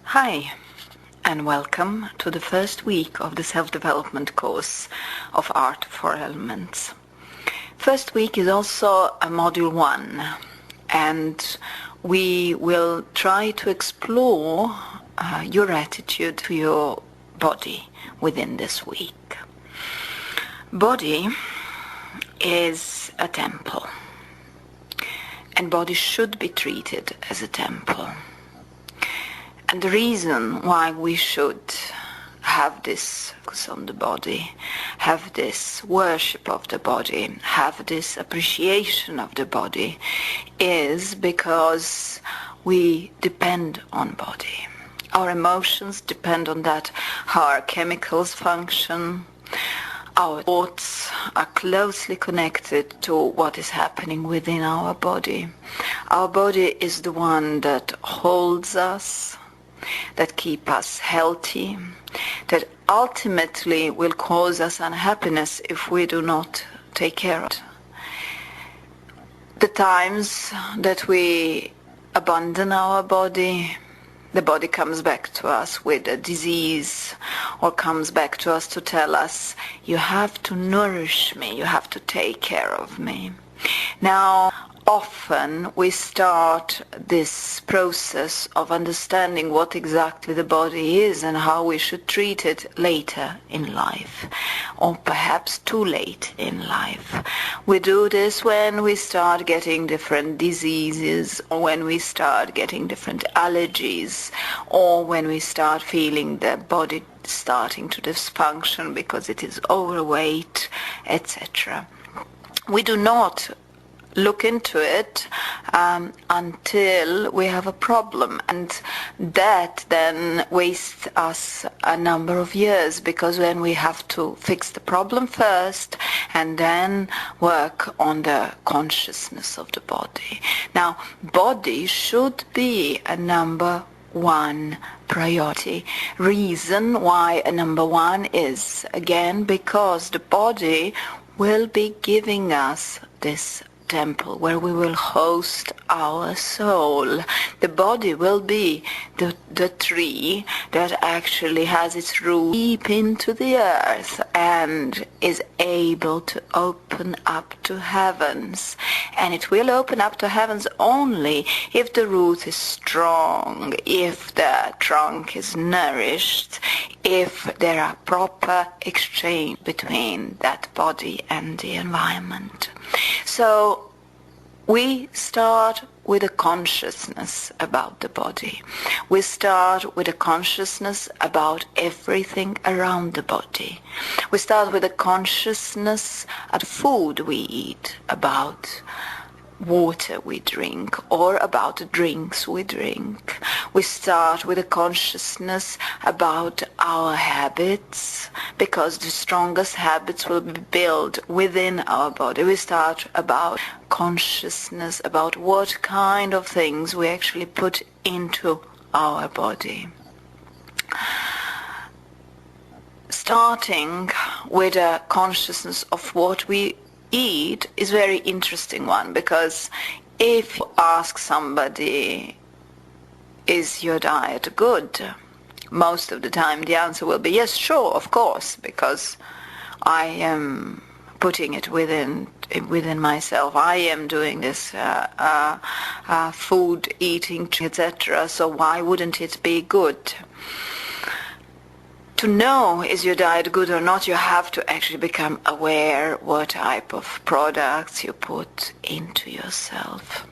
Hi, and welcome to the first week of the self-development course of Art for Elements. First week is also a module 1, and we will try to explore your attitude to your body within this week. Body is a temple, and body should be treated as a temple. And the reason why we should have this focus on the body, have this worship of the body, have this appreciation of the body, is because we depend on body. Our emotions depend on that, how our chemicals function. Our thoughts are closely connected to what is happening within our body. Our body is the one that holds us, that keep us healthy, that ultimately will cause us unhappiness if we do not take care of it. The times that we abandon our body, the body comes back to us with a disease, or comes back to us to tell us, you have to nourish me, you have to take care of me. Now, often we start this process of understanding what exactly the body is and how we should treat it later in life, or perhaps too late in life. We do this when we start getting different diseases, or when we start getting different allergies, or when we start feeling the body starting to dysfunction because it is overweight, etc. We do not look into it until we have a problem, and that then wastes us a number of years, because then we have to fix the problem first and then work on the consciousness of the body. Now, body should be a number 1 priority. Reason why a number 1 is, again, because the body will be giving us this temple where we will host our soul. The body will be the tree that actually has its root deep into the earth and is able to open up to heavens. And it will open up to heavens only if the root is strong, if the trunk is nourished, if there are proper exchange between that body and the environment. So we start with a consciousness about the body. We start with a consciousness about everything around the body. We start with a consciousness at food we eat, about water we drink, or about the drinks we drink. We start with a consciousness about our habits, because the strongest habits will be built within our body. We start about consciousness about what kind of things we actually put into our body. Starting with a consciousness of what we eat is a very interesting one, because if you ask somebody, is your diet good? Most of the time the answer will be yes, sure, of course, because I am putting it within myself. I am doing this food eating, etc. So why wouldn't it be good? To know is your diet good or not, you have to actually become aware what type of products you put into yourself.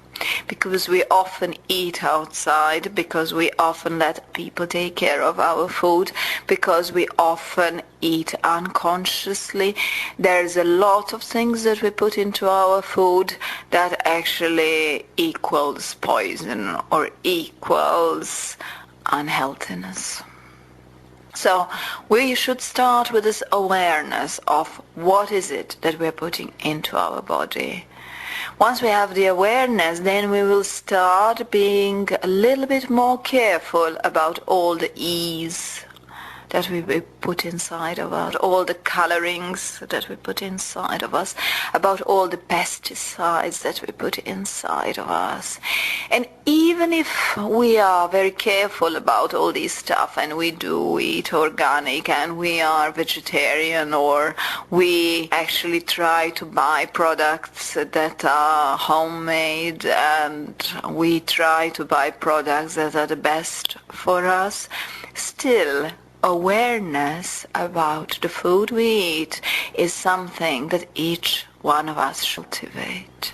Because we often eat outside, because we often let people take care of our food, because we often eat unconsciously. There's a lot of things that we put into our food that actually equals poison or equals unhealthiness. So we should start with this awareness of what is it that we're putting into our body. Once we have the awareness, then we will start being a little bit more careful about all the E's that we put inside of us, all the colorings that we put inside of us, about all the pesticides that we put inside of us. And even if we are very careful about all these stuff and we do eat organic and we are vegetarian, or we actually try to buy products that are homemade, and we try to buy products that are the best for us, still awareness about the food we eat is something that each one of us should cultivate.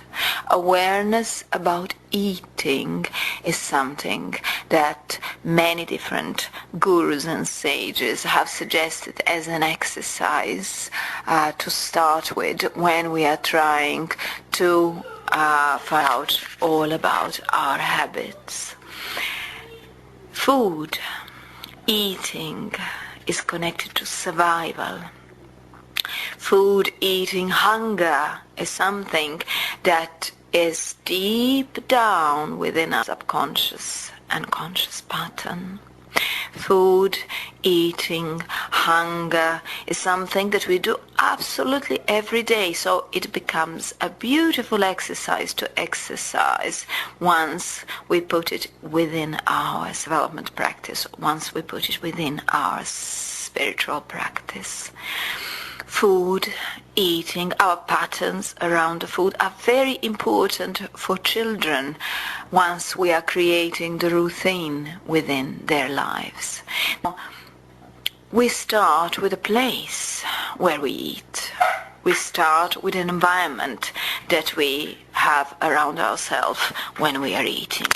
Awareness about eating is something that many different gurus and sages have suggested as an exercise to start with when we are trying to find out all about our habits. Food, eating is connected to survival. Food, eating, hunger is something that is deep down within our subconscious and conscious pattern. Food, eating, hunger is something that we do absolutely every day, so it becomes a beautiful exercise to exercise once we put it within our development practice, once we put it within our spiritual practice. Food, eating, our patterns around the food are very important for children once we are creating the routine within their lives. Now, we start with a place where we eat. We start with an environment that we have around ourselves when we are eating.